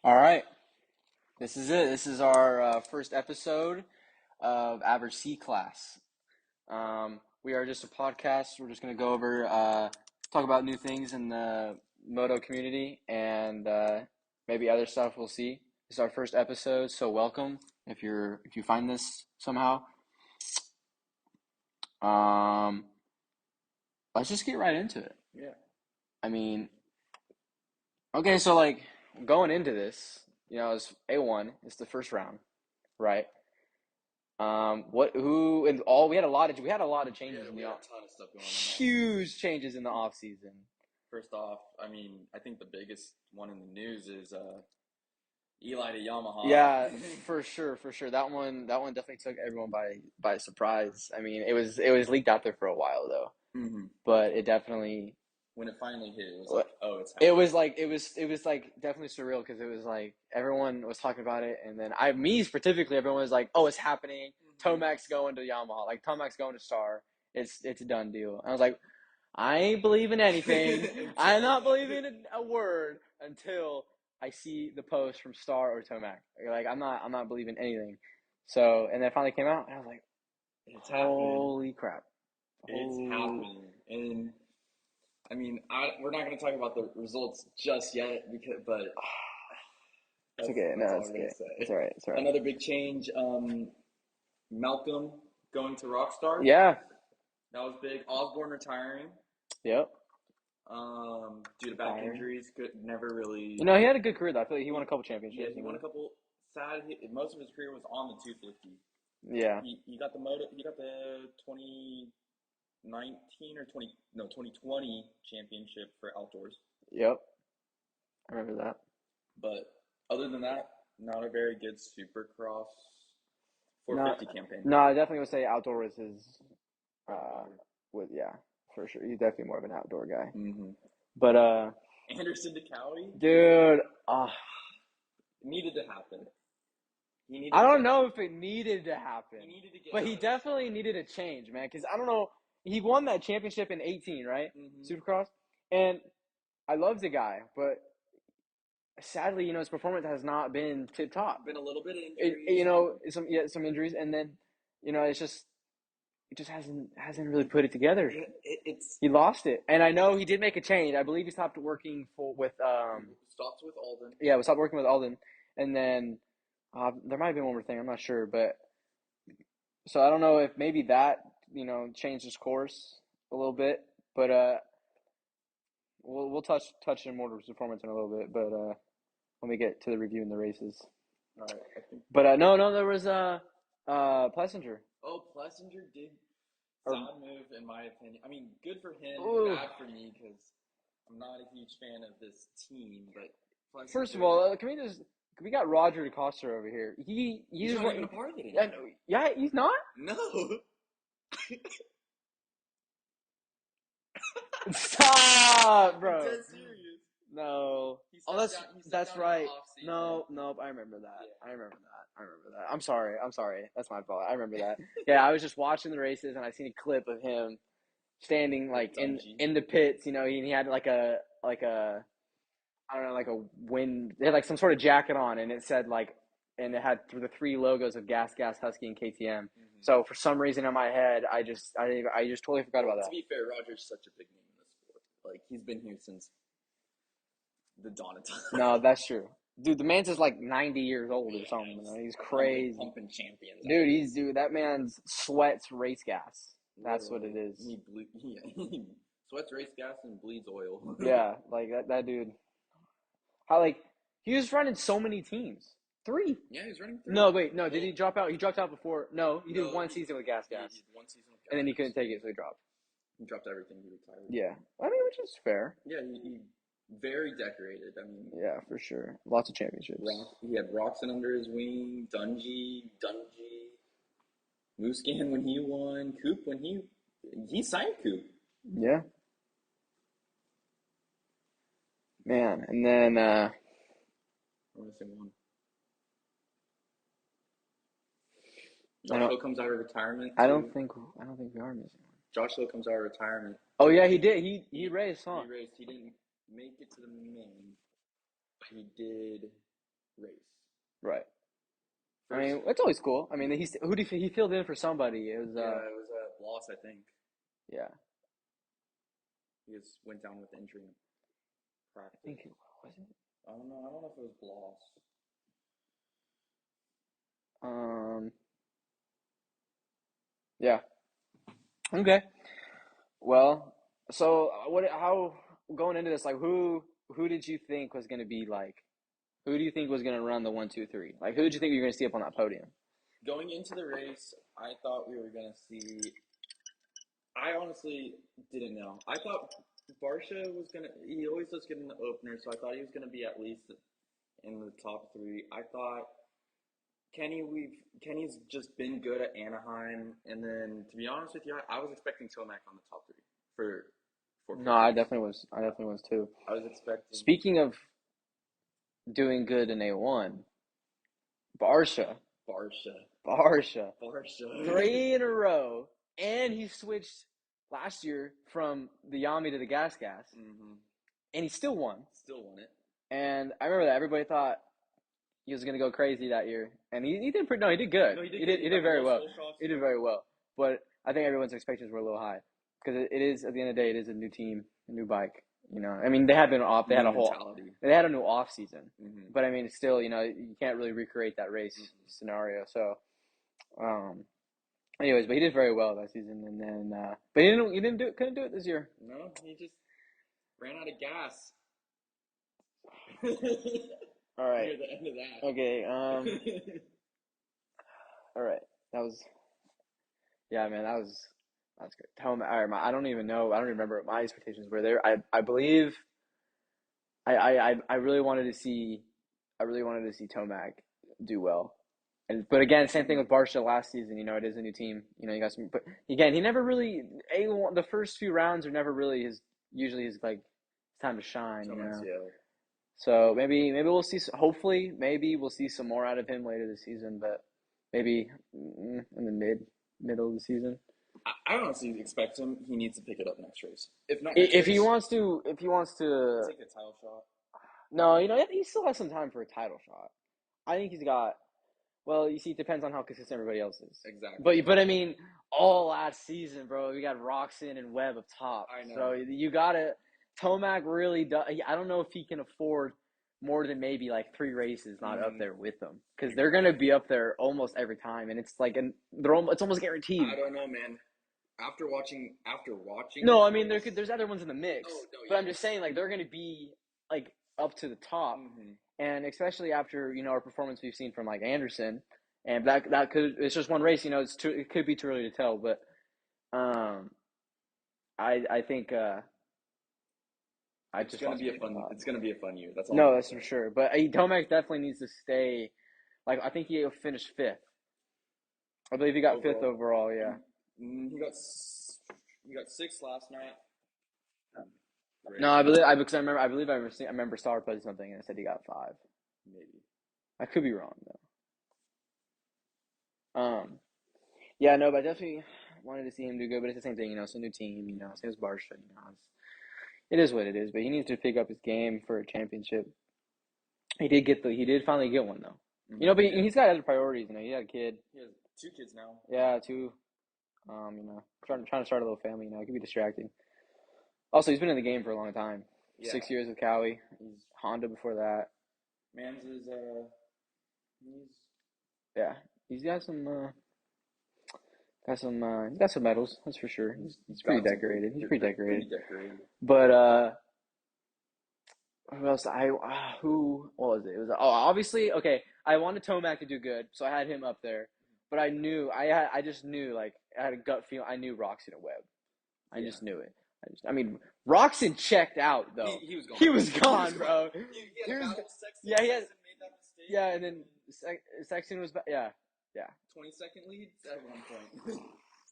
All right, this is it. This is our first episode of Average C Class. We are just a podcast. We're just going to go over, talk about new things in the moto community and maybe other stuff. We'll see. This is our first episode, so welcome. If you find this somehow, um, let's just get right into it. Yeah. I mean, okay, so like going into this, it's A1. It's the first round, right? We had a lot of changes Yeah, in we the had off, a ton of stuff going on in the offseason. huge changes in the off season. First off, I think the biggest one in the news is Eli to Yamaha. Yeah, for sure, for sure. That one definitely took everyone by surprise. I mean, it was leaked out there for a while though, hmm but it definitely When it finally hit, it was like, oh, it's it happening. was like it was like definitely surreal because it was like everyone was talking about it, and then me specifically, everyone was like, "Oh, it's happening! Tomac's going to Yamaha, like Tomac's going to Star. It's a done deal." And I was like, I ain't believing anything. I'm not believing a word until I see the post from Star or Tomac. Like I'm not believing anything. So and then it finally came out, and I was like, It's happening. holy crap! It's Holy, happening. And we're not going to talk about the results just yet, but it's that's okay. that's No, all it's I'm going okay. to It's say. all right. It's all right. Another big change. Malcolm going to Rockstar. Yeah. That was big. Osborne retiring. Yep. Due to back Fire. injuries, could never really. He had a good career though. I feel like he won a couple Yeah, championships. he won a couple. Most of his career was on the 250. Yeah. He got the moto. He got the 2019 or 2020 championship for outdoors. Yep. I remember that. But other than that, not a very good Supercross No, 450 campaign. no, I definitely would say outdoor was his. Yeah, for sure. He's definitely more of an outdoor guy. Mm-hmm. But Anderson to Cowie, dude, needed to happen. He needed I to don't get know if it needed to happen, He needed to get but out he of the definitely needed a change, man. Because I don't know, he won that championship in 18, right? Mm-hmm. Supercross, and I love the guy, but sadly, his performance has not been tip top. Been a little bit of injuries. Some injuries, and then, it just hasn't really put it together. It's He lost it, and I know he did make a change. I believe he stopped working with stopped with Alden. yeah, we stopped working with Alden, and then there might have been one more thing. I'm not sure, but so I don't know if maybe that changed his course a little bit, but we'll touch in more performance in a little bit, but when we get to the review in the races. All right, I think. But no, there was Plessinger. Oh, Plessinger did Or, sad move in my opinion. I mean, good for him, ooh. bad for me because I'm not a huge fan of this team. But Plessinger, First of all, we got Roger DeCosta over here. he's not even a part of it anymore. Yeah, he's not. No. Stop, bro. I'm dead serious. No. Oh, That's right. No, I remember that. Yeah. I remember that. I'm sorry. That's my fault. I remember that. Yeah, I was just watching the races and I seen a clip of him standing like in the pits. He had like a I don't know, like a wind. They had like some sort of jacket on, and it said like, and it had the three logos of Gas, Husky, and KTM. Mm-hmm. So for some reason in my head, I just totally forgot about that. To be fair, Roger's such a big name in the sport. Like he's been here since the dawn of time. No, that's true. Dude, the man's just like 90 years old or something. He's crazy. Pumping champions. Dude, that man's sweats race gas. That's what it is. He sweats race gas and bleeds oil. Yeah, like that dude. How he was running so many teams. 3. Yeah, he's running 3. No, wait, no. Did he drop out? He dropped out before. No, he did one season with gas. He did one season with gas. And then he couldn't take it, so he dropped. He dropped everything. He retired. Yeah, I mean, which is fair. Yeah, he very decorated. I mean, yeah, for sure. Lots of championships. He had Roxon under his wing, Dungy, Muscan when he won, Coop when he signed Coop. Yeah. Man, and then we're missing one. Josh Hill comes out of retirement. I don't think we are missing one. Josh Hill comes out of retirement. Oh yeah, he did. He raced, huh? He raced. He didn't make it to the main. He did race. Right. First, I mean, it's always cool. I mean, he filled in for somebody. It was it was Bloss, I think. yeah. He just went down with injury in practice. I think it was it. I don't know. I don't know if it was Bloss. Yeah. Okay. Well, so how going into this, like who did you think was going to be like, who do you think was going to run the 1, 2, 3? Like who did you think you were going to see up on that podium? Going into the race, I thought we were going to see. I honestly didn't know. I thought Barsha was going to. He always does good in the opener, so I thought he was going to be at least in the top 3. I thought Kenny's just been good at Anaheim, and then to be honest with you, I was expecting Tomac on the top 3 for. No, I definitely was. I definitely was too. I was expecting. Speaking of doing good in A1, Barsha. 3 in a row, and he switched last year from the Yami to the Gas, and he still won. Still won it. And I remember that everybody thought he was going to go crazy that year, and he did pretty. No, he did good. No, he did very well. He did very well, but I think everyone's expectations were a little high because it is at the end of the day, it is a new team, a new bike. You know, I mean, they had been off. They had a new off season, but I mean, it's still, you know, you can't really recreate that race scenario. So, anyways, but he did very well that season, and then, but couldn't do it this year. No, he just ran out of gas. All right. Near the end of that. Okay. All right. That was. Yeah, man. That's great. I don't even know. I don't remember what my expectations were there. I believe. I really wanted to see. I really wanted to see Tomac do well. But again, same thing with Barsha last season. You know, it is a new team. You know, you got some. But again, he never really. The first few rounds are never really his. Usually, his like time to shine. Tomac's, you know. Yeah. So maybe we'll see. Hopefully, maybe we'll see some more out of him later this season. But maybe in the middle of the season. I honestly expect him. He needs to pick it up next race. If not, if he wants to take a title shot. No, you know, he still has some time for a title shot. I think he's got. Well, you see, it depends on how consistent everybody else is. Exactly. But I mean, all last season, bro, we got Roxon and Webb up top. I know. So you gotta. Tomac really does. I don't know if he can afford more than maybe like 3 races not up there with them, because they're gonna be up there almost every time, and it's like it's almost guaranteed. I don't know, man. After watching. No, I mean there's other ones in the mix, but I'm just saying like they're gonna be like up to the top, and especially after our performance we've seen from like Anderson, and that could it's just one race, it could be too early to tell, but I think it's gonna be a fun year. That's all. No, that's for sure. But Tomac definitely needs to stay. Like I think he'll finish 5th. I believe he got overall. 5th overall. Yeah. He got 6th last night. No, I believe I remember Star posted something and it said he got 5. Maybe. I could be wrong though. Yeah, no, but I definitely wanted to see him do good. But it's the same thing, it's a new team, same as Barsha, it is what it is. But he needs to pick up his game for a championship. He did finally get one though. But he's got other priorities. He had a kid. He has 2 kids now. Yeah, 2. Trying to start a little family. It can be distracting. Also, he's been in the game for a long time. Yeah. 6 years with Cowie. He's Honda before that. Mans is he's got some he's got some medals, that's for sure. He's pretty decorated. He's pretty decorated. But who else? What was it? It was obviously okay. I wanted Tomac to do good, so I had him up there. But I just knew, like, I had a gut feeling. I knew Roxon and Webb. I just knew it. Roxon checked out though. He was gone, bro. He had and then Sexton was 20-second lead at one point.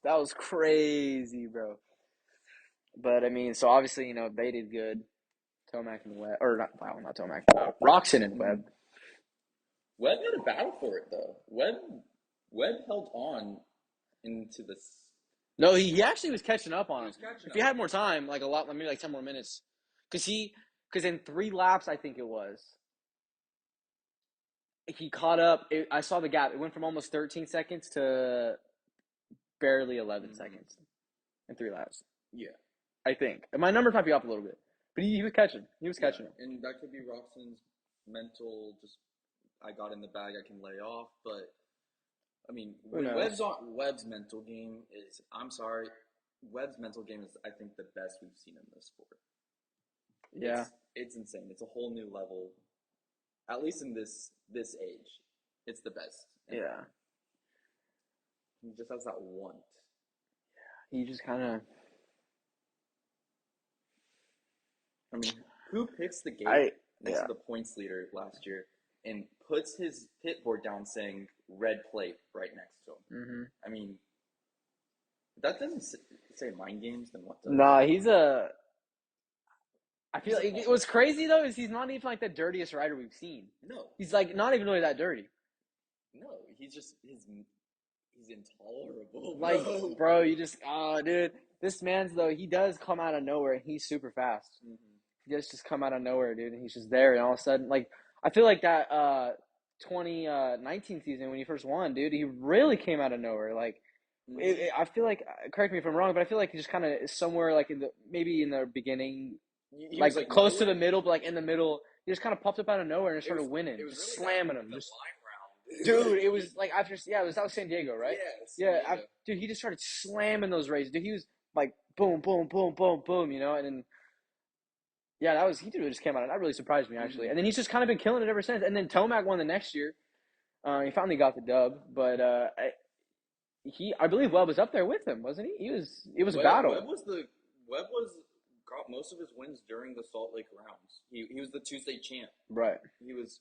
That was crazy, bro. But so obviously, they did good. Tomac and Webb, or not Tomac. Roxon and Webb. Webb had a battle for it though. Webb held on into this. No, he actually was catching up on him. If he had more time, like 10 more minutes, because in 3 laps, I think it was. he caught up. I saw the gap. It went from almost 13 seconds to barely 11 seconds in 3 laps. Yeah. I think. My numbers might be up a little bit. But he was catching. He was catching it. And that could be Roxon's mental, just, I got in the bag, I can lay off. But, I mean, Webb's mental game is, I'm sorry, Webb's mental game is, I think, the best we've seen in this sport. Yeah. It's insane. It's a whole new level. At least in this age. It's the best. Yeah. He just has that want. He just kind of... I mean, who picks the gate next to the points leader last year and puts his pit board down saying red plate right next to him? Mm-hmm. I mean, that doesn't say mind games, then what does? Nah, he's a... I feel like what's crazy though is he's not even like the dirtiest rider we've seen. No. He's like not even really that dirty. No, he's just he's intolerable. Like, bro, you just dude, this man's though he does come out of nowhere and he's super fast. Mm-hmm. He does just come out of nowhere, dude, and he's just there, and all of a sudden, like, I feel like that 2019 season when he first won, dude, he really came out of nowhere. Like, I feel like, correct me if I'm wrong, but I feel like he just kind of somewhere like maybe in the beginning, he like close to the middle, but like in the middle, he just kind of popped up out of nowhere and just started winning, just really slamming him, just. Dude, it was like after it was out of San Diego, right? Yeah, dude, he just started slamming those races. Dude, he was like boom, boom, boom, boom, boom, you know, and then. Yeah, he just came out. That really surprised me, actually. And then he's just kind of been killing it ever since. And then Tomac won the next year. He finally got the dub, but I believe Webb was up there with him, wasn't he? It was a battle. Webb got most of his wins during the Salt Lake rounds. He was the Tuesday champ. Right. He was.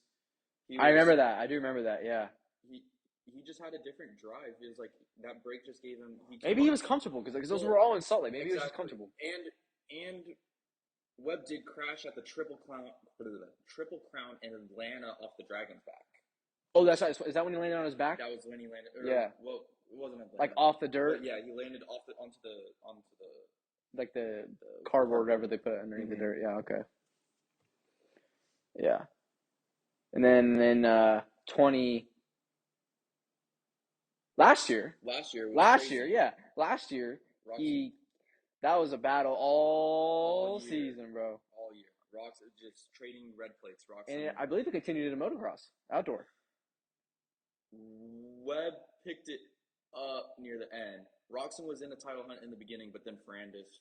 I remember that. I do remember that. Yeah. He just had a different drive. It was like that break just gave him. Maybe he was comfortable because those were all in Salt Lake. Maybe he was just comfortable. And Webb did crash at the Triple Crown in Atlanta off the Dragon's back. Oh, that's right. Is that when he landed on his back? That was when he landed. Yeah. Well, it wasn't Atlanta. Like off the dirt. But yeah, he landed onto the like the cardboard, whatever they put underneath the dirt. Yeah. Okay. Yeah. And then 20. Last year. Last year, yeah. Last year, that was a battle all season, bro. All year. Rocks just trading red plates. Rocks. And I believe it continued in motocross, outdoor. Webb picked it up near the end. Roxon was in the title hunt in the beginning, but then Ferrandis.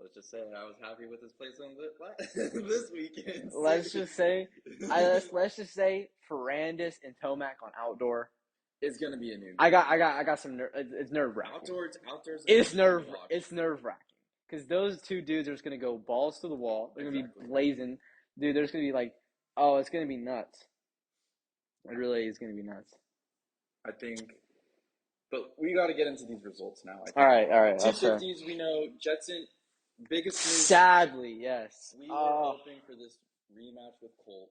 Let's just say I was happy with his placement this weekend. Let's just say Ferrandis and Tomac on outdoor. It's gonna be a new. I got some. It's nerve wracking. Outdoors. It's nerve wracking because those two dudes are just gonna go balls to the wall. They're gonna be blazing, dude. There's gonna be like, it's gonna be nuts. It really is gonna be nuts. I think, but we got to get into these results now. I think. All right. 250s. We know Jetson. Biggest news. Sadly, yes. We were hoping for this rematch with Colt.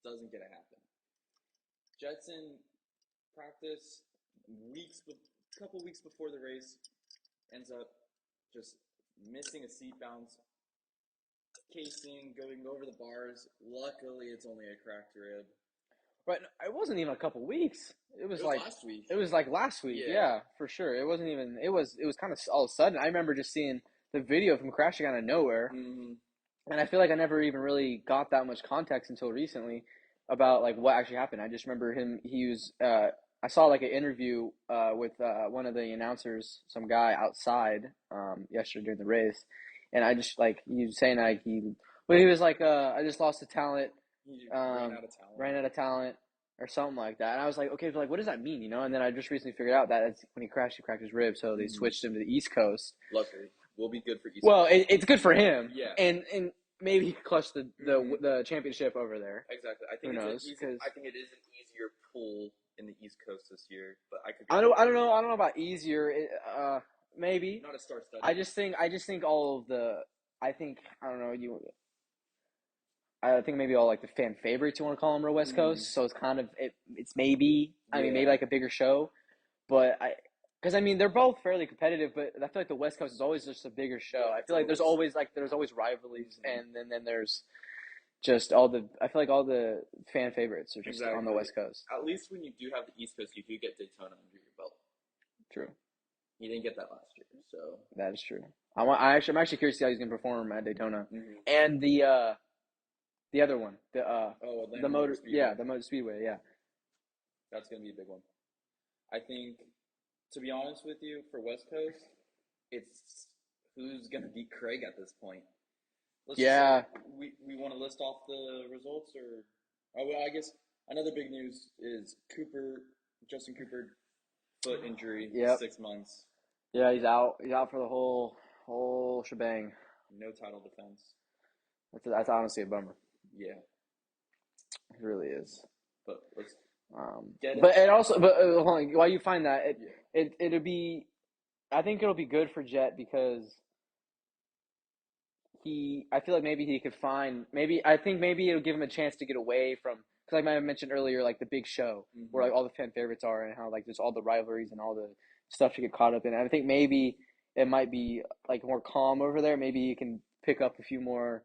Doesn't get to happen. Jetson practice a couple weeks before the race, ends up just missing a seat bounce, casing, going over the bars. Luckily, it's only a cracked rib. Right, it wasn't even a couple weeks. It was like last week. It was like last week. Yeah, for sure. It wasn't even. It was kind of all of a sudden. I remember just seeing the video from crashing out of nowhere, and I feel like I never even really got that much context until recently about like what actually happened. I just remember him. He was. I saw like an interview with one of the announcers, some guy outside yesterday during the race, and I just like he was saying like he was like I just lost the talent. Ran out of talent or something like that. And I was like, okay, but like, what does that mean, you know? And then I just recently figured out that when he cracked his ribs, so they switched him to the East Coast. Luckily, will be good for East Coast. Well, it's good for him. Yeah. And maybe he could clutch the championship over there. Exactly. I think I think it is an easier pull in the East Coast this year, but I could. I don't know about easier. Maybe. Not a star study. I just think all of the. I think I don't know you. I think maybe all like the fan favorites you want to call them are West Coast, so it's kind of it's maybe maybe like a bigger show, but because I mean they're both fairly competitive, but I feel like the West Coast is always just a bigger show. I feel like there's always rivalries, and then there's just I feel like all the fan favorites are just on the Exactly. West Coast. At least when you do have the East Coast, you do get Daytona under your belt. True. You didn't get that last year, so That is true. I'm actually curious to see how he's gonna perform at Daytona and the other one, the motor, yeah, the Motor Speedway, yeah. That's gonna be a big one. I think, to be honest with you, for West Coast, it's who's gonna beat Craig at this point. Yeah. We want to list off the results, or well, I guess another big news is Justin Cooper, foot injury, 6 months. Yeah, he's out. He's out for the whole shebang. No title defense. That's honestly a bummer. Yeah, it really is. But let's but it also, but hold on, while you find that, it'll be, I think it'll be good for Jet because I feel like maybe he could find, I think maybe it'll give him a chance to get away from, because like I mentioned earlier, like the big show where like all the fan favorites are and how like there's all the rivalries and all the stuff to get caught up in. And I think maybe it might be like more calm over there. Maybe you can pick up a few more,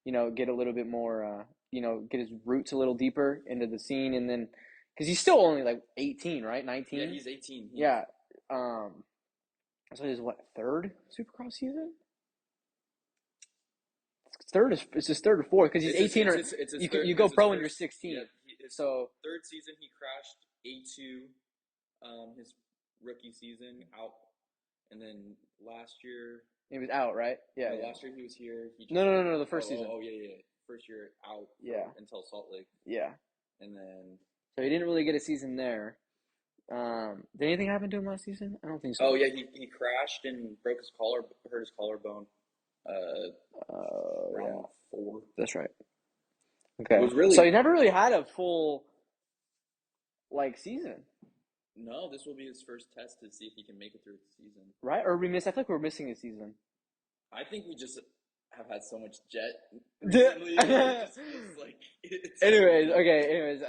get a little bit more, get his roots a little deeper into the scene. And then, because he's still only like 18, right? 19? Yeah, he's 18. Yeah. So his third Supercross season? It's his third or fourth because he's 18 you go pro when you're 16. Yeah, so third season he crashed A2, his rookie season out, and then last year he was out, right? Yeah. No, last year he was here. No, the first season. Oh yeah, first year out. Until Salt Lake. Yeah. And then so he didn't really get a season there. Did anything happen to him last season? I don't think so. Oh yeah, he crashed and hurt his collarbone. Round 4. That's right. Okay. So he never really had a full season. No, this will be his first test to see if he can make it through the season. Right? Or I feel like we're missing a season. I think we just have had so much Jet recently. Anyways,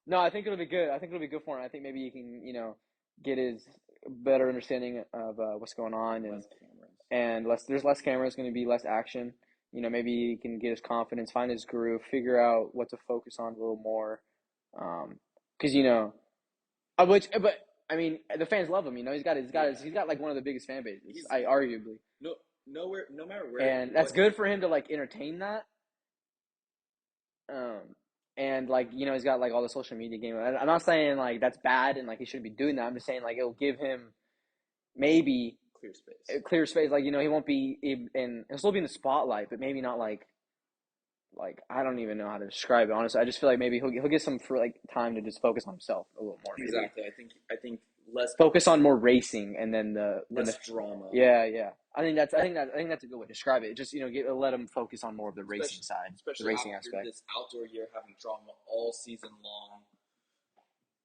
no, I think it'll be good. I think it'll be good for him. I think maybe he can, get his better understanding of what's going on, and there's less cameras, going to be less action. Maybe he can get his confidence, find his groove, figure out what to focus on a little more. Because but I mean, the fans love him. He's got like one of the biggest fan bases. Arguably. No matter where. And that's good for him to entertain that. And he's got all the social media game. I'm not saying that's bad and he shouldn't be doing that. I'm just saying it'll give him maybe clear space. He won't be he'll still be in the spotlight, but maybe not I don't even know how to describe it. Honestly, I just feel like maybe he'll get some for time to just focus on himself a little more. Maybe. Exactly. I think less focus on more racing and then less drama. Yeah. I think that's a good way to describe it. Just let him focus on more of the racing side, especially the racing after aspect. This outdoor year having drama all season long.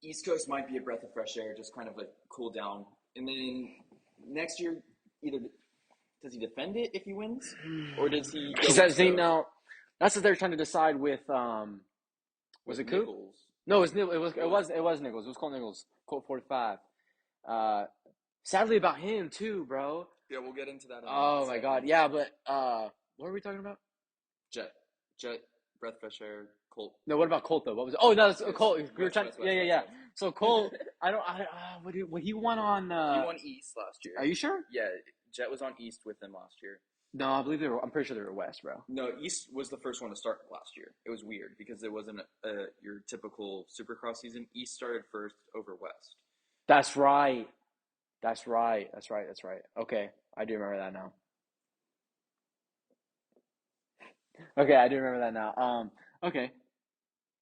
East Coast might be a breath of fresh air, just kind of cool down. And then next year, either does he defend it if he wins, or does he? That's what they're trying to decide with. Was it Coop? No, it was Nichols. It was Colt Nichols. Colt 45. Sadly about him too, bro. Yeah, we'll get into that. Oh my God, yeah, but what are we talking about? Jet, breath of fresh air, Colt. No, what about Colt though? What was it? Oh, no, Colt. We were trying. Yeah. So Colt, he won on. He won East last year. Are you sure? Yeah, Jet was on East with him last year. No, I believe I'm pretty sure they were West, bro. No, East was the first one to start last year. It was weird because it wasn't your typical Supercross season. East started first over West. That's right. Okay, I do remember that now. Okay.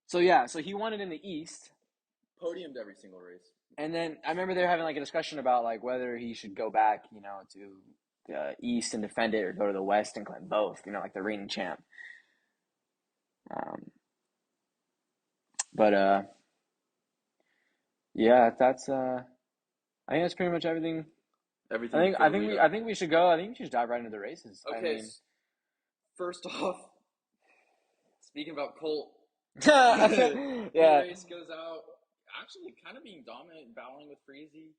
So he won it in the East. Podiumed every single race. And then I remember they were having a discussion about whether he should go back, to East and defend it, or go to the West and claim both, the reigning champ. Yeah, that's I think that's pretty much everything. I think we should go. I think we should dive right into the races. Okay. First off, speaking about Colt, yeah. The race goes out actually kind of being dominant, battling with Freezy.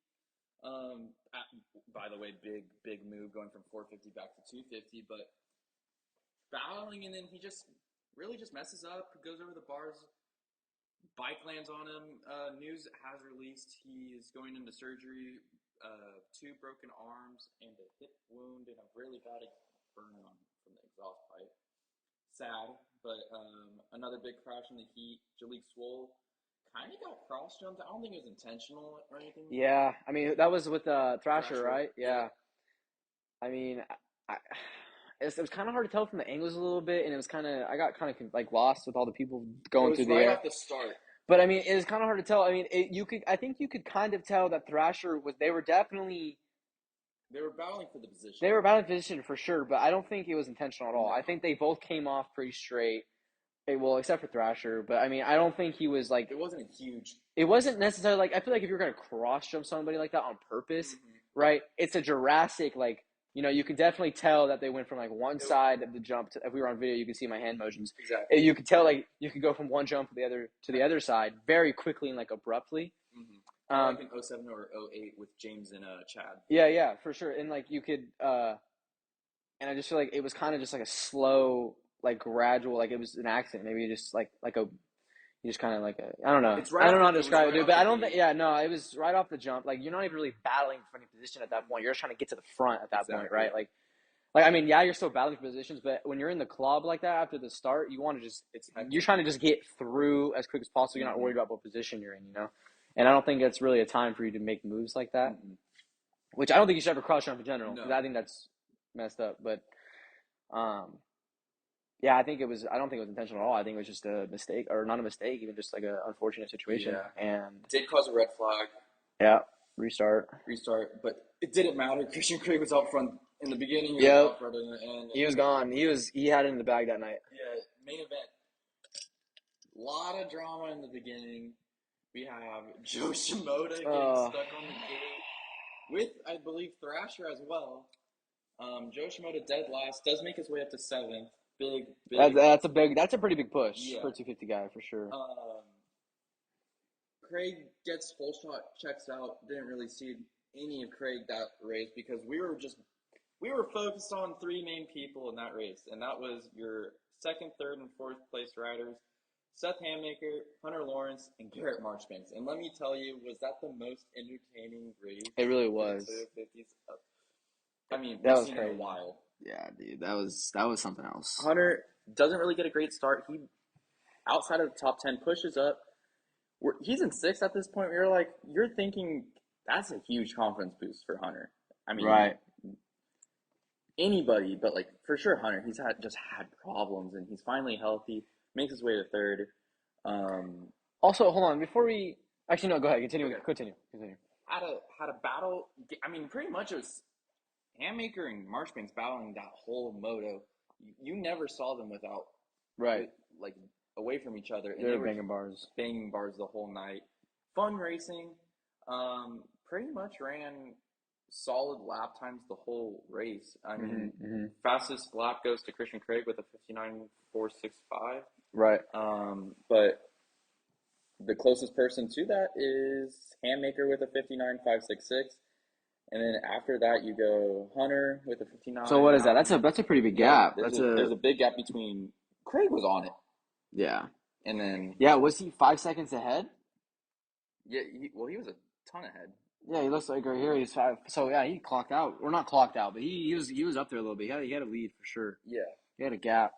By the way, big move going from 450 back to 250, but battling, and then he just really just messes up, goes over the bars. Bike lands on him. News has released he is going into surgery. 2 broken arms and a hip wound and a really bad burn from the exhaust pipe. Sad, but another big crash in the heat. Jalik Swole kind of got cross jumped. I don't think it was intentional or anything. Yeah, I mean that was with Thrasher, right? Yeah. I mean, it was kind of hard to tell from the angles a little bit, and it was I got kind of like lost with all the people going through the air. Right off the start. But I mean, it was kind of hard to tell. I mean, I think you could kind of tell that Thrasher they were battling for the position. They were battling for position for sure, but I don't think it was intentional at all. No. I think they both came off pretty straight. Well, except for Thrasher, but I mean, I don't think he was like. It wasn't a huge. It wasn't necessarily like I feel like if you're gonna cross jump somebody like that on purpose, right? It's a Jurassic like. You could definitely tell that they went from like one side of the jump to, if we were on video, you could see my hand motions. Exactly. You could tell like you could go from one jump to the other side very quickly and like abruptly. Like in 07 or 08 with James and Chad. Yeah, for sure. And like you could and I just feel like it was kind of just like a slow, like gradual, like it was an accident. Maybe just like you just kind of like I don't know. I don't know how to describe it, dude. But I don't think. Yeah, no, it was right off the jump. Like you're not even really battling for any position at that point. You're just trying to get to the front at that point, right? Like I mean, yeah, you're still battling for positions, but when you're in the club like that after the start, you want to you're trying to just get through as quick as possible. You're not worried about what position you're in, And I don't think that's really a time for you to make moves like that. Which I don't think you should ever cross jump in general because I think that's messed up. But yeah, I don't think it was intentional at all. I think it was just a mistake, or not a mistake, even just like an unfortunate situation. Yeah. And it did cause a red flag. Yeah, restart, but it didn't matter. Christian Craig was out front in the beginning. Yep. He was gone. He had it in the bag that night. Yeah, main event. A lot of drama in the beginning. We have Joe Shimoda getting stuck on the gate with, I believe, Thrasher as well. Joe Shimoda dead last, does make his way up to 7th. Big. That's a pretty big push for a 250 guy for sure. Craig gets full shot, checks out. Didn't really see any of Craig that race because we were focused on 3 main people in that race, and that was your 2nd, 3rd, and 4th place riders: Seth Hammaker, Hunter Lawrence, and Garrett Marchbanks. And let me tell you, was that the most entertaining race? It really was. I mean, that was crazy. In a while. Yeah, dude, that was something else. Hunter doesn't really get a great start. He, outside of the top 10, pushes up. He's in 6th at this point. You're thinking that's a huge confidence boost for Hunter. I mean, right. Anybody, but like for sure Hunter. He's had problems, and he's finally healthy. Makes his way to 3rd. Also, hold on before we actually no. Go ahead. Continue. Okay. Continue. Had a battle. I mean, pretty much it was Hammaker and Marchbanks battling that whole moto. You never saw them without like away from each other. And they were banging bars the whole night. Fun racing. Pretty much ran solid lap times the whole race. I mean, fastest lap goes to Christian Craig with a 59.465. Right. But the closest person to that is Hammaker with a 59.566. And then after that, you go Hunter with a 59. So what is that? That's a pretty big gap. There's a big gap between. Craig was on it. Yeah. And then. Yeah, was he 5 seconds ahead? Yeah. He was a ton ahead. Yeah, he looks like right here he's 5. So yeah, he clocked out. Or not clocked out, but he was up there a little bit. He had a lead for sure. Yeah. He had a gap.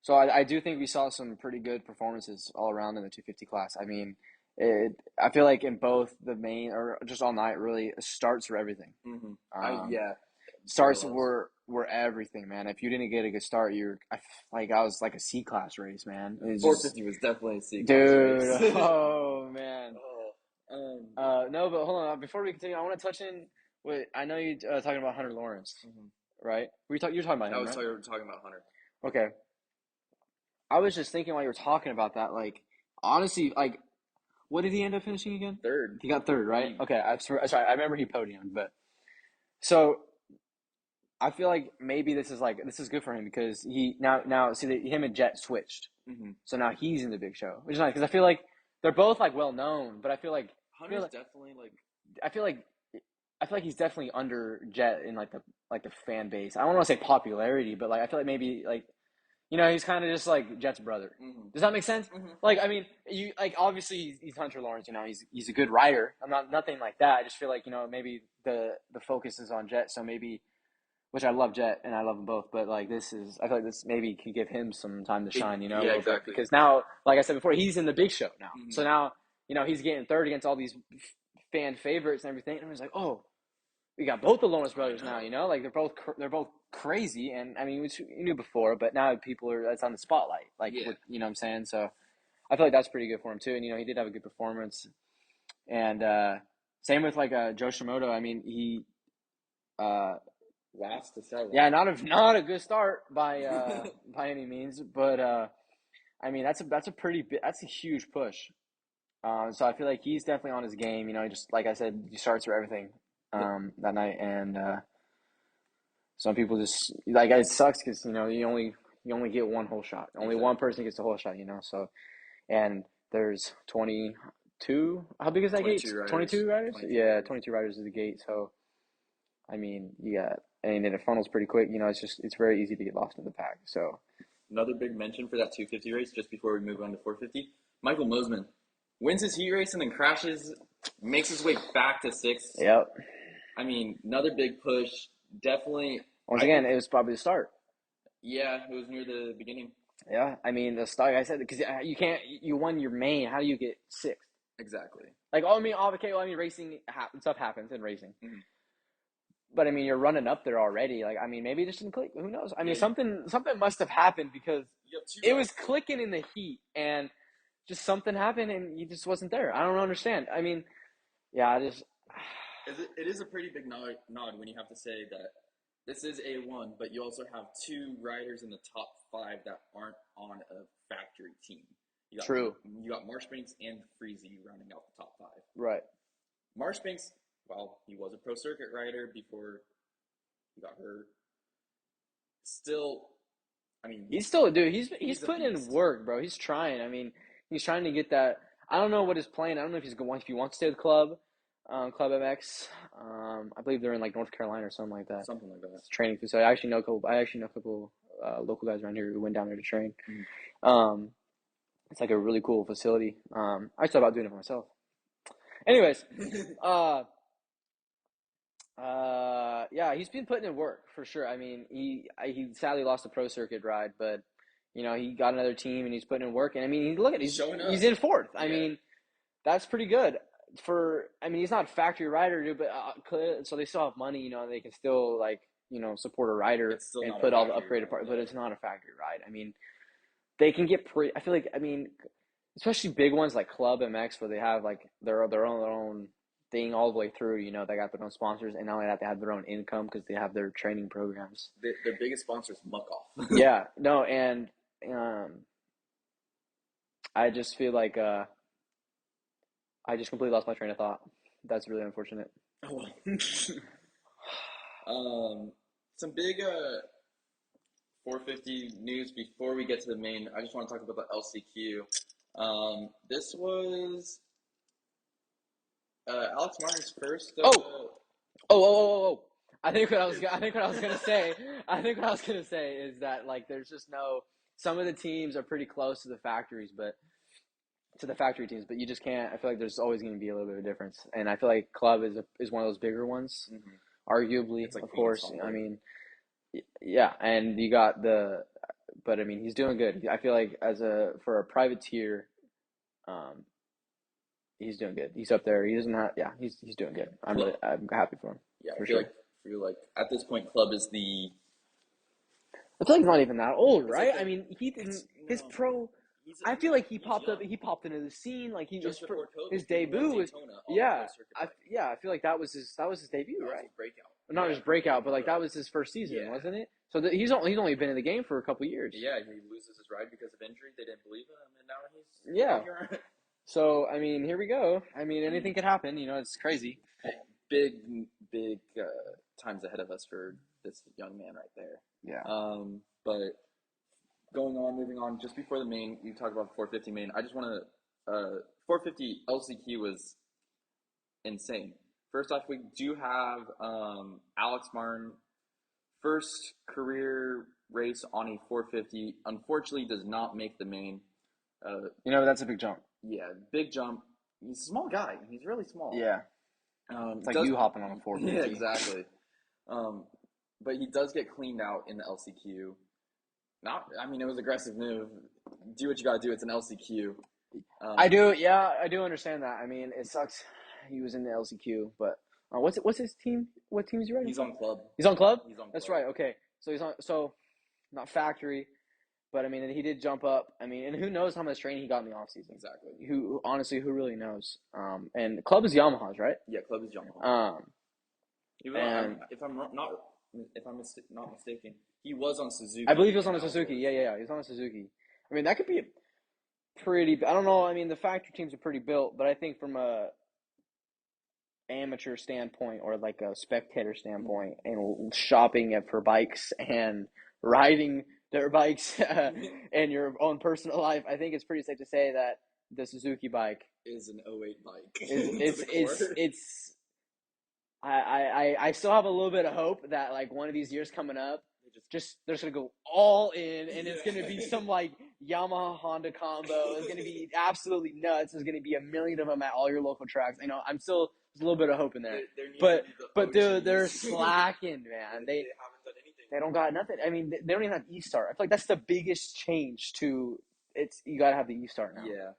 So I do think we saw some pretty good performances all around in the 250 class. I mean, I feel like in both the main or just all night, really starts were everything. Starts were everything, man. If you didn't get a good start, I was like a C class race, man. 450 was definitely a C class race. Dude, oh man. No, but hold on. Before we continue, I want to touch in. I know you talking about Hunter Lawrence, right? You're talking about him. I was talking about Hunter. Okay. I was just thinking while you were talking about that, like honestly, like. What did he end up finishing again? 3rd. He got 3rd, right? Okay, sorry. I remember he podiumed, but so I feel like maybe this is good for him because he now see that him and Jet switched, so now he's in the big show, which is nice because I feel like they're both like well known, but I feel like Hunter's definitely like. I feel like I feel like he's definitely under Jet in like the fan base. I don't want to say popularity, but like I feel like maybe like he's kind of just like Jet's brother. Mm-hmm. Does that make sense? Mm-hmm. Like I mean, you like obviously he's Hunter Lawrence. He's a good writer. I'm not nothing like that. I just feel like maybe the focus is on Jet, so maybe which I love Jet and I love them both, but like I feel like this maybe could give him some time to shine. A little bit because now, like I said before, he's in the big show now. Mm-hmm. So now he's getting third against all these fan favorites and everything, and everyone's like, oh. We got both the Lawrence brothers now, like they're both crazy, and I mean we knew before, but now that's on the spotlight, like what I'm saying. So I feel like that's pretty good for him too, and he did have a good performance, and same with like Joe Shimoda. I mean he last to sell. Yeah, not a good start by by any means, but I mean that's a huge push. So I feel like he's definitely on his game. Just like I said, he starts for everything. That night, and some people just like it sucks because you only get one whole shot. Only one person gets the whole shot. So and there's 22. How big is that gate? 22 riders. 22 riders is the gate. So I mean, and then it funnels pretty quick. It's very easy to get lost in the pack. So another big mention for that 250 race just before we move on to 450. Michael Mosiman wins his heat race and then crashes, makes his way back to sixth. Yep. I mean, another big push. Definitely. Once again, it was probably the start. Yeah, it was near the beginning. Yeah, I mean the start. Like I said, because you won your main. How do you get sixth? Exactly. Like I mean, racing stuff happens in racing. Mm-hmm. But I mean, you're running up there already. Like I mean, maybe it just didn't click. Who knows? I mean, something must have happened because it was clicking in the heat, and just something happened, and he just wasn't there. I don't understand. I mean, yeah, It is a pretty big nod when you have to say that this is A1, but you also have two riders in the top 5 that aren't on a factory team. True. You got Marshbanks and Freezy rounding out the top 5. Right. Marshbanks, well, he was a pro circuit rider before he got hurt. Still, I mean, he's still a dude. He's putting in work, bro. He's trying. I mean, he's trying to get that. I don't know what his plan. I don't know if if he wants to stay with the club. Club MX. I believe they're in like North Carolina or something like that. Something like that. It's training facility. I actually know a couple local guys around here who went down there to train. Mm-hmm. It's like a really cool facility. I thought about doing it for myself. Anyways, yeah, he's been putting in work for sure. I mean, he sadly lost the pro circuit ride, but he got another team and he's putting in work. And I mean, he's in 4th. I mean, that's pretty good. He's not a factory rider, dude, but so they still have money, they can still support a rider and put all the upgraded parts, but it's not a factory ride. I mean, they can get I feel like, especially big ones like Club MX where they have like their own thing all the way through, they got their own sponsors, and not only that, they have their own income because they have their training programs. Their biggest sponsor is Muck Off. Yeah, no, and I just feel like I just completely lost my train of thought. That's really unfortunate. Some big 450 news before we get to the main. I just want to talk about the LCQ. This was Alex Martin's first. Oh! I think what I was gonna say. I think what I was gonna say is that like there's just some of the teams are pretty close to the factory teams, but you just can't. I feel like there's always going to be a little bit of a difference, and I feel like Club is one of those bigger ones, arguably, like of course. I mean, yeah, and you got but I mean, he's doing good. I feel like for a privateer, he's doing good. He's up there. He doesn't have. Yeah, he's doing good. I'm happy for him. Yeah, I feel like at this point, Club is the. I feel like he's not even that old, right? Like I mean, he didn't. His pro. I feel like he popped up. He popped into the scene like his debut was. Yeah, I feel like that was his debut, right? His breakout. Not his breakout, but like that was his first season, wasn't it? So he's only been in the game for a couple years. Yeah, he loses his ride because of injury. They didn't believe him, and now he's So I mean, here we go. I mean, anything could happen. It's crazy. Big times ahead of us for this young man right there. Yeah. But moving on, just before the main, you talk about the 450 main. I just want to 450 LCQ was insane. First off, we do have Alex Martin, first career race on a 450. Unfortunately, does not make the main. That's a big jump. Yeah, big jump. He's a small guy. He's really small. Yeah. It's like you hopping on a 450. Yeah, exactly. But he does get cleaned out in the LCQ. It was an aggressive move. Do what you got to do. It's an LCQ. I do understand that. I mean, it sucks. He was in the LCQ, but what's his team? What team is he riding? He's on club. He's on club. He's on club. That's right. Okay, so he's on. So not factory, but I mean, he did jump up. I mean, and who knows how much training he got in the offseason. Exactly. Who really knows? And club is Yamaha's, right? Yeah, club is Yamaha. If I'm not mistaken, he was on Suzuki. I believe he was on a Suzuki. Yeah. He was on a Suzuki. I mean, that could be pretty. I don't know. I mean, the factory teams are pretty built, but I think from a amateur standpoint or like a spectator standpoint, and shopping for bikes and riding their bikes and your own personal life, I think it's pretty safe to say that the Suzuki bike is an 08 bike. It's I still have a little bit of hope that like one of these years coming up, they're just gonna go all in, and it's gonna be some like Yamaha Honda combo. It's gonna be absolutely nuts. There's gonna be a million of them at all your local tracks. I know there's a little bit of hope in there, but dude, they're slacking, man. They haven't done anything. They don't got nothing. I mean, they don't even have E-Start. I feel like that's the biggest change to it's. You gotta have the E-Start now. Yeah,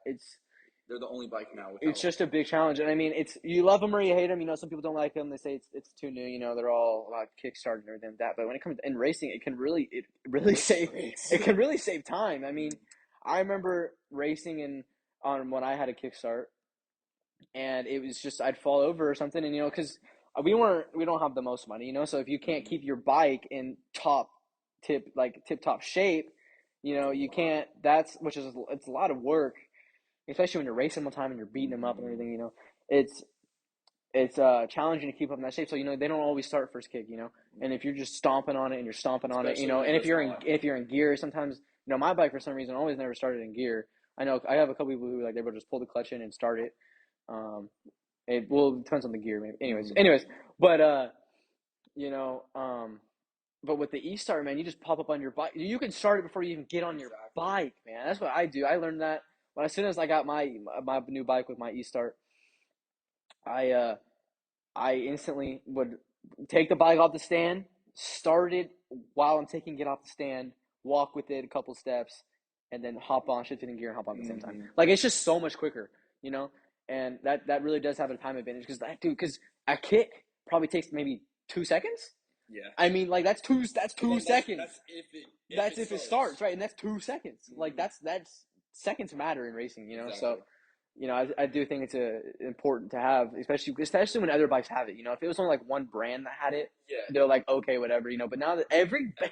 they're the only bike now. It's just a big challenge, and I mean, you love them or you hate them. Some people don't like them. They say it's too new. They're all about Kickstarter and everything like that. But when it comes in racing, it can really save time. I mean, I remember racing on when I had a Kickstart, and it was just I'd fall over or something, and because we don't have the most money, so if you can't keep your bike in tip top shape, you can't. It's a lot of work. Especially when you're racing all the time and you're beating them up and everything, it's challenging to keep up in that shape. So they don't always start first kick, and if you're just stomping on it and you're stomping on it, and if you're in gear, sometimes my bike for some reason always never started in gear. I know I have a couple people who they would just pull the clutch in and start it. It depends on the gear maybe. Anyways, but but with the E-Start, man, you just pop up on your bike. You can start it before you even get on your bike, man. That's what I do. I learned that. As soon as I got my new bike with my E-Start, I instantly would take the bike off the stand, start it while I'm taking it off the stand, walk with it a couple steps, and then hop on, shift it in gear, and hop on at the same time. Like, it's just so much quicker, and that really does have a time advantage because a kick probably takes maybe 2 seconds. Yeah. I mean, like, that's two seconds. That's if it starts, right? And that's 2 seconds. Like, that's seconds matter in racing, Exactly. So, I do think it's important to have, especially when other bikes have it. If it was only like one brand that had it, they're like, okay, whatever, But now that every bike,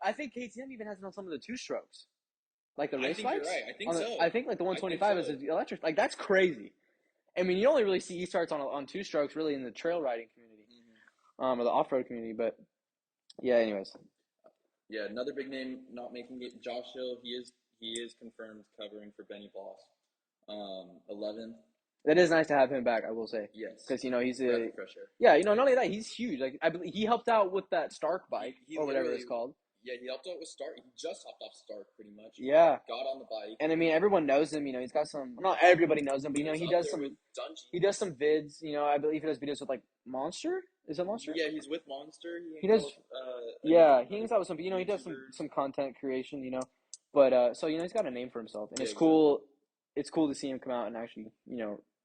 I think KTM even has it on some of the 2-strokes, like the race bikes. You're right. I think so. I think like the 125 is electric. Like, that's crazy. I mean, you only really see E-Starts on 2-strokes really in the trail riding community, or the off-road community. But yeah, anyways. Yeah, another big name not making it, Josh Hill. He is confirmed covering for Benny Bloss. 11. That is nice to have him back, I will say. Yes. Because he's a not only that, he's huge. Like, I believe he helped out with that Stark bike or whatever it's called. Yeah, he helped out with Stark. He just hopped off Stark pretty much. Yeah. Got on the bike. And I mean, everyone knows him. He's got some. Not everybody knows him, but he does some. He does some vids. I believe he does videos with like Monster. Is it Monster? Yeah, he's with Monster. He does. He hangs out with some. He does some content creation. But so he's got a name for himself, and it's cool. It's cool to see him come out and actually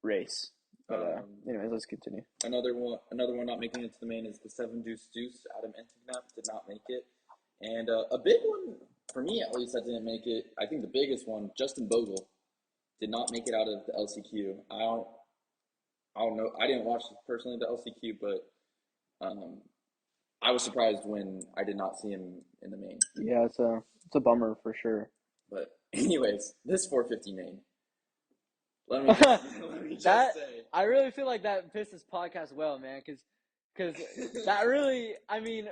race. But anyways, let's continue. Another one not making it to the main is the 7 Deuce. Adam Entignap did not make it, and a big one for me at least that didn't make it. I think the biggest one, Justin Bogle, did not make it out of the LCQ. I don't know. I didn't watch personally the LCQ, but I was surprised when I did not see him in the main. Yeah, it's a bummer for sure. But anyways, this 450 main. Let me just say. I really feel like that pissed this podcast well, man, because that really, I mean,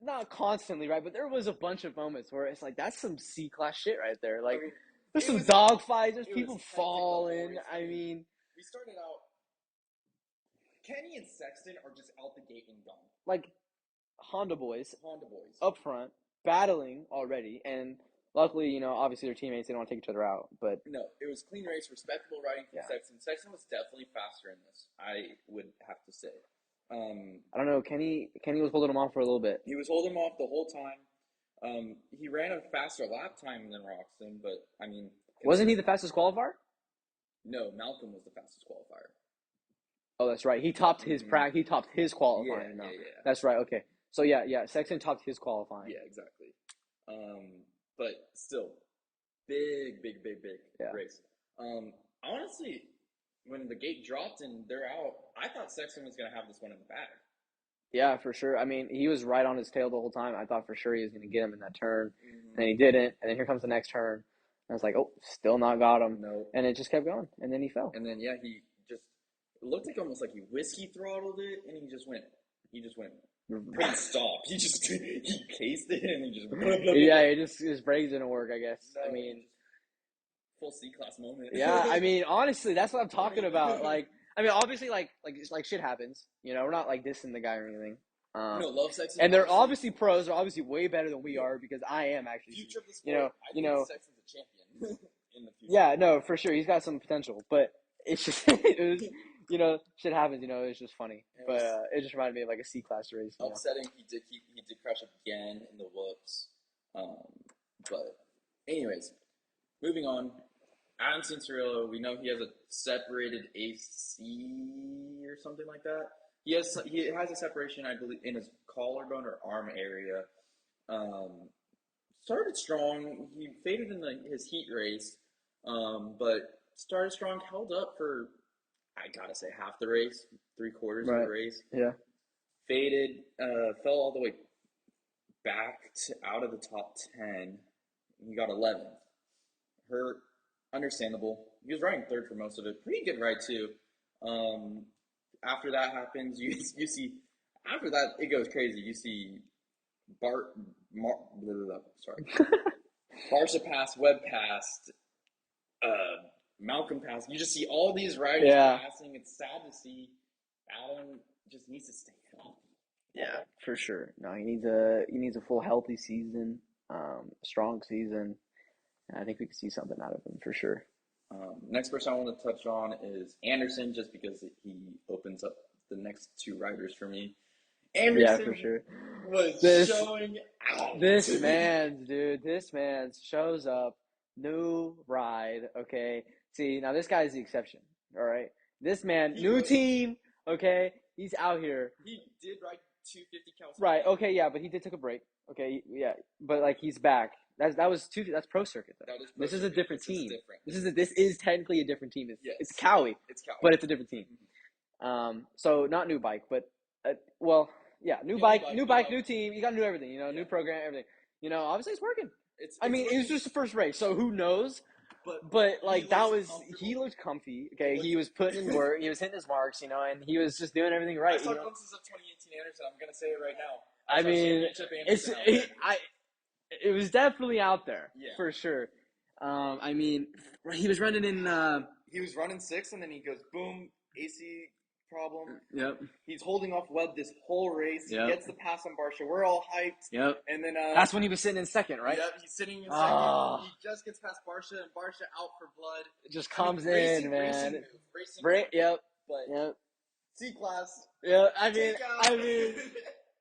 not constantly, right? But there was a bunch of moments where it's like, that's some C-class shit right there. Like, there's some dog fights, there's people falling. I mean, we started out. Kenny and Sexton are just out the gate and gone. Like Honda boys Honda boys. up front, battling already, and luckily, you know, obviously they're teammates, they don't want to take each other out. But no, it was clean race, respectable riding from Sexton. Sexton was definitely faster in this, I would have to say. I don't know, Kenny was holding him off for a little bit. He was holding him off the whole time. He ran a faster lap time than Roxon, but I mean, wasn't he the fastest qualifier? No, Malcolm was the fastest qualifier. Oh, that's right. He topped his He topped his qualifying. Yeah. That's right. Okay. So yeah. Sexton topped his qualifying. Yeah, exactly. But still, big race. Honestly, when the gate dropped and they're out, I thought Sexton was gonna have this one in the bag. Yeah, for sure. I mean, he was right on his tail the whole time. I thought for sure he was gonna get him in that turn, and then he didn't. And then here comes the next turn. I was like, oh, still not got him. No. And it just kept going, and then he fell. And then he just it looked like almost like he whiskey throttled it, and he just went. Couldn't stop. He cased it, and he just. Yeah, his brakes didn't work. I guess. No, I mean, full C-class moment. Yeah, I mean, honestly, that's what I'm talking about. Like, I mean, obviously, like shit happens. You know, we're not like dissing the guy or anything. Love Sexton. And they're obviously pros. They're obviously way better than we are because I am actually. Future of the sport. I think Sexton's a champion in the future. Yeah, no, for sure, he's got some potential, but it's just it was, you know, shit happens. You know, it's just funny. But it just reminded me of like a C-class race. Upsetting. He did crash again in the whoops. But anyways, moving on. Adam Sincerello, we know he has a separated AC or something like that. He has a separation, I believe, in his collarbone or arm area. Started strong. He faded in his heat race, but started strong. Held up for, I gotta say, half the race, 3/4 of the race. Yeah. Faded. Fell all the way back out of the top 10. He got 11th. Hurt. Understandable. He was riding third for most of it. Pretty good ride too. After that happens, you see. After that, it goes crazy. You see Barsha passed, Webb passed, Malcolm passed. You just see all these riders passing. It's sad to see. Adam just needs to stay healthy. Yeah, for sure. No, he needs a full healthy season, strong season. And I think we could see something out of him for sure. Next person I want to touch on is Anderson, just because he opens up the next two riders for me. Anderson for sure. was showing out. This man shows up, new ride, okay? See, now this guy is the exception, all right? This man, new team, okay? He's out here. He did ride 250 counts. Right, okay, yeah, but he did take a break. Okay, yeah, but like he's back. That's pro circuit though. This is a different team. This is technically a different team. It's Cowie. But it's a different team. So not new bike, but new bike, new team. You got to do everything. You know, new program, everything. You know, obviously it's working. It was just the first race, so who knows? But like he looked comfy. Okay, he was putting in work. He was hitting his marks. You know, and he was just doing everything right. I saw glimpses of 2018 Anderson. I'm gonna say it right now. It was definitely out there for sure. I mean, he was running in. He was running 6th, and then he goes boom, AC problem. Yep. He's holding off Webb this whole race. Yep. He gets the pass on Barsha. We're all hyped. Yep. And then that's when he was sitting in second, right? Yep. He's sitting in second. He just gets past Barsha, and Barsha out for blood. It just comes in, man. Racing. Yep. But C-class. Yeah. I mean.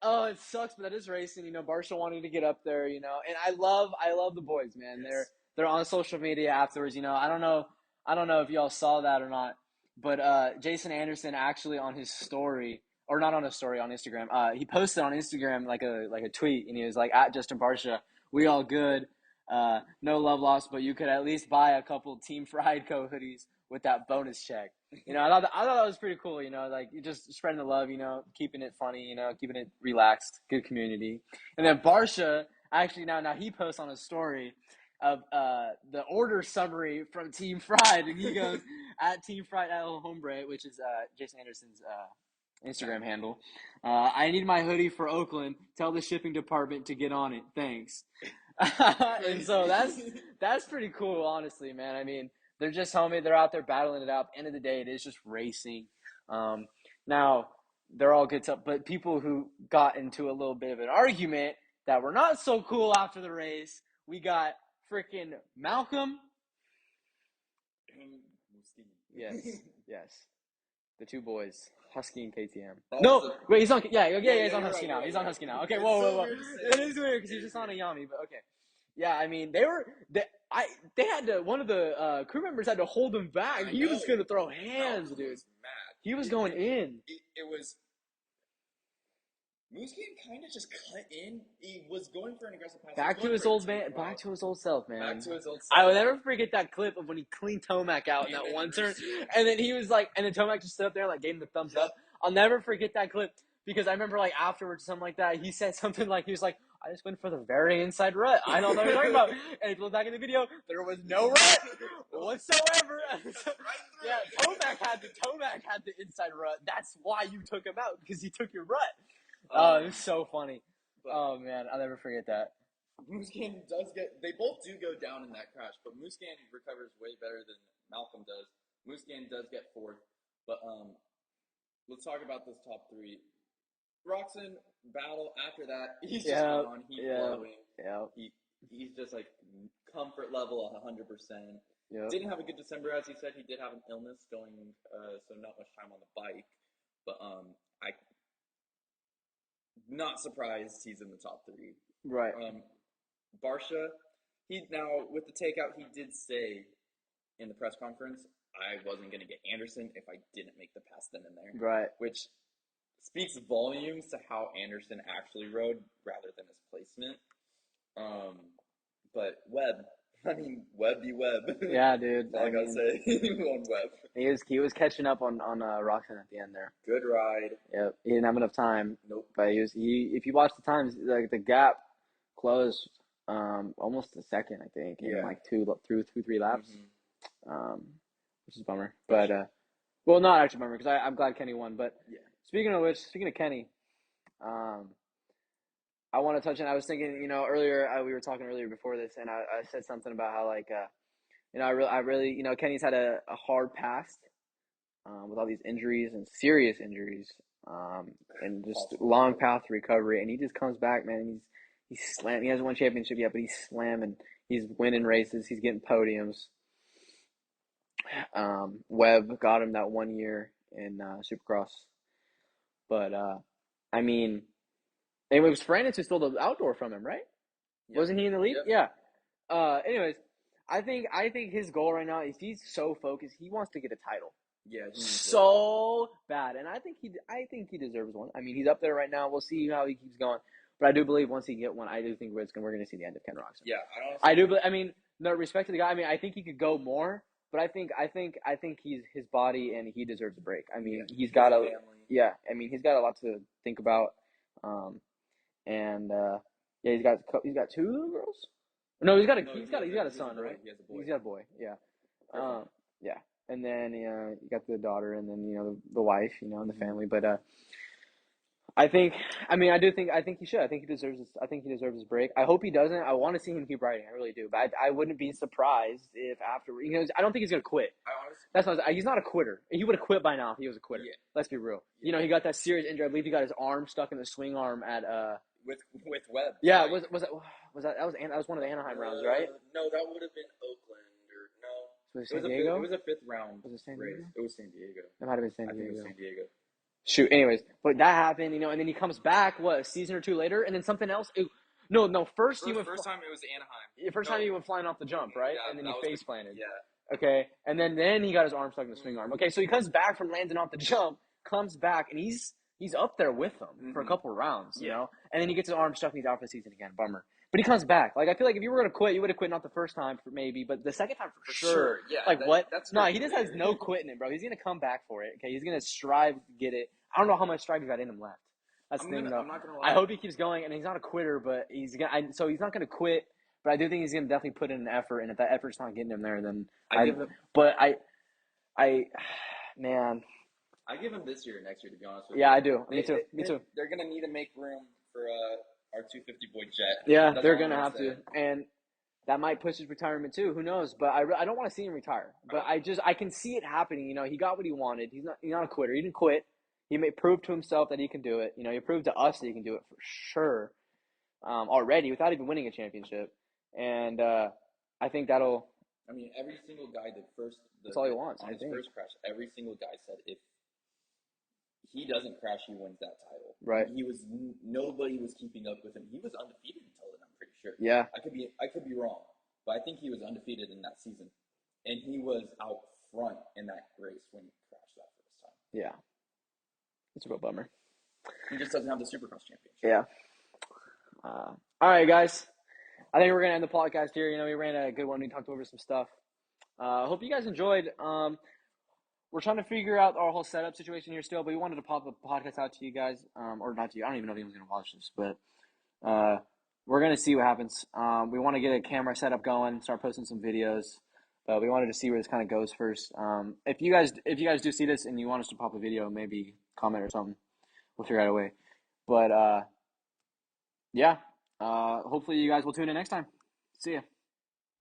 Oh, it sucks, but that is racing. You know, Barsha wanting to get up there. You know, and I love the boys, man. Yes. They're on social media afterwards. You know, I don't know if y'all saw that or not, but Jason Anderson actually on his story, or not on his story, on Instagram, he posted on Instagram like a tweet, and he was like, at Justin Barsha, we all good, no love lost, but you could at least buy a couple Team Friedco hoodies with that bonus check. You know, I thought that was pretty cool. You know, like you just spreading the love. You know, keeping it funny. You know, keeping it relaxed. Good community. And then Barsha actually now he posts on his story of the order summary from Team Fried, and he goes at Team Fried El Hombre, which is Jason Anderson's Instagram handle. I need my hoodie for Oakland. Tell the shipping department to get on it. Thanks. And so that's pretty cool, honestly, man. I mean, They're just homie. They're out there battling it out. At the end of the day, it is just racing. Now, they're all good stuff, but people who got into a little bit of an argument that were not so cool after the race, we got freaking Malcolm. Yes. The two boys, Husky and KTM. Wait, he's on. Yeah, he's on Husky now. He's on Husky now. Okay, whoa. It is weird because he's just on a Yami, but okay. Yeah, I mean, they had to. One of the crew members had to hold him back. He was gonna throw hands, dude. He was going in. It was. Moose Game kind of just cut in. He was going for an aggressive pass. Back to his old man. Back to his old self, man. Back to his old self. I will never forget that clip of when he cleaned Tomac out in that one turn, and then he was like, and then Tomac just stood up there and like gave him the thumbs up. I'll never forget that clip because I remember like afterwards, something like that. He said something like he was like, "I just went for the very inside rut. I don't know what you're talking about." And if you look back in the video, there was no rut whatsoever. Yeah, Tomac had the inside rut. That's why you took him out because he took your rut. Oh, it was so funny. Oh, man, I'll never forget that. Muscan does they both do go down in that crash, but Muscan recovers way better than Malcolm does. Muscan does get fourth, but let's talk about this top three. Roxon, battle, after that, he's just gone. He's blowing. Yeah. He's just like comfort level 100%. Yep. Didn't have a good December, as he said. He did have an illness going, so not much time on the bike, but not surprised he's in the top three. Right. Barsha, now with the takeout, he did say in the press conference, I wasn't going to get Anderson if I didn't make the pass then and there. Right. Which speaks volumes to how Anderson actually rode rather than his placement. But Webb, Webb be Webb. Yeah, dude. That's all I gotta say. On Webb. He was catching up on Roxon at the end there. Good ride. Yep. He didn't have enough time. Nope. But if you watch the times, like the gap closed almost a second, I think, in like 3 laps. Mm-hmm. Which is a bummer. But well, not actually a bummer because I'm glad Kenny won. But speaking of Kenny, I want to touch on. I was thinking, earlier we were talking earlier before this, and I said something about how like I really Kenny's had a hard past with all these injuries and serious injuries and just long path to recovery, and he just comes back, man. He's slamming. He hasn't won championship yet, but he's slamming. He's winning races. He's getting podiums. Webb got him that 1 year in Supercross, but I mean. And it was Francis who stole the outdoor from him, right? Yep. Wasn't he in the lead? Yep. Yeah. Anyways, I think his goal right now is he's so focused. He wants to get a title. Yeah. So bad, and I think he deserves one. I mean, he's up there right now. We'll see how he keeps going, but I do believe once he get one, I do think we're going to see the end of Ken Roxon. Yeah, I do. I mean, no respect to the guy. I mean, I think he could go more, but I think he's his body and he deserves a break. I mean, he's got a family. Yeah. I mean, he's got a lot to think about. And he's got 2 girls. No, he's got a son, right? He has a boy. He's got a boy. Yeah. Yeah. And then you got the daughter, and then the wife, and the family. But I think he should. I think he deserves his break. I hope he doesn't. I want to see him keep riding. I really do. But I wouldn't be surprised if after I don't think he's gonna quit. He's not a quitter. He would have quit by now if he was a quitter. Yeah. Let's be real. Yeah. He got that serious injury. I believe he got his arm stuck in the swing arm at with Webb. Yeah, was that was one of the Anaheim rounds, right? No, that would have been Oakland or no. Was it San Diego? It was a 5th round. Was it San Diego? Race. It was San Diego. It might have been San Diego. I think it was San Diego. Shoot. Anyways, but that happened, and then he comes back a season or 2 later, and then something else. First time it was Anaheim. First time he went flying off the jump, right? Yeah, and then he face planted. Yeah. Okay, and then he got his arm stuck in the swing arm. Okay, so he comes back from landing off the jump, comes back, and he's up there with them for a couple of rounds, and then he gets his arm stuck and he's out for the season again. Bummer. But he comes back. Like, I feel like if you were going to quit, you would have quit not the first time maybe, but the second time for sure. Yeah. Like, what? He just has no quitting it, bro. He's going to come back for it, okay? He's going to strive to get it. I don't know how much strive he's got in him left. That's the thing, though. I'm not gonna lie. I hope he keeps going, and he's not a quitter, but he's not going to quit, but I do think he's going to definitely put in an effort, and if that effort's not getting him there, then I give him this year or next year, to be honest with you. Yeah, I do. Me too. They're going to need to make room for our 250 boy Jet. Yeah, they're going to have to. And that might push his retirement too. Who knows? But I don't want to see him retire. But I can see it happening. You know, he got what he wanted. He's not a quitter. He didn't quit. He may prove to himself that he can do it. You know, he proved to us that he can do it for sure already without even winning a championship. And I think that'll. I mean, every single guy that's all he wants. On I his think. first crash, every single guy said if he doesn't crash, he wins that title. Right. Nobody was keeping up with him. He was undefeated until then, I'm pretty sure. Yeah. I could be wrong, but I think he was undefeated in that season, and he was out front in that race when he crashed that first time. Yeah. It's a real bummer. He just doesn't have the Supercross championship. Yeah. All right, guys. I think we're gonna end the podcast here. You know, we ran a good one. We talked over some stuff. I hope you guys enjoyed. We're trying to figure out our whole setup situation here still, but we wanted to pop the podcast out to you guys, or not to you. I don't even know if anyone's gonna watch this, but we're gonna see what happens. We want to get a camera setup going, start posting some videos, but we wanted to see where this kind of goes first. If you guys do see this and you want us to pop a video, maybe comment or something. We'll figure out a way. But yeah, hopefully you guys will tune in next time. See ya.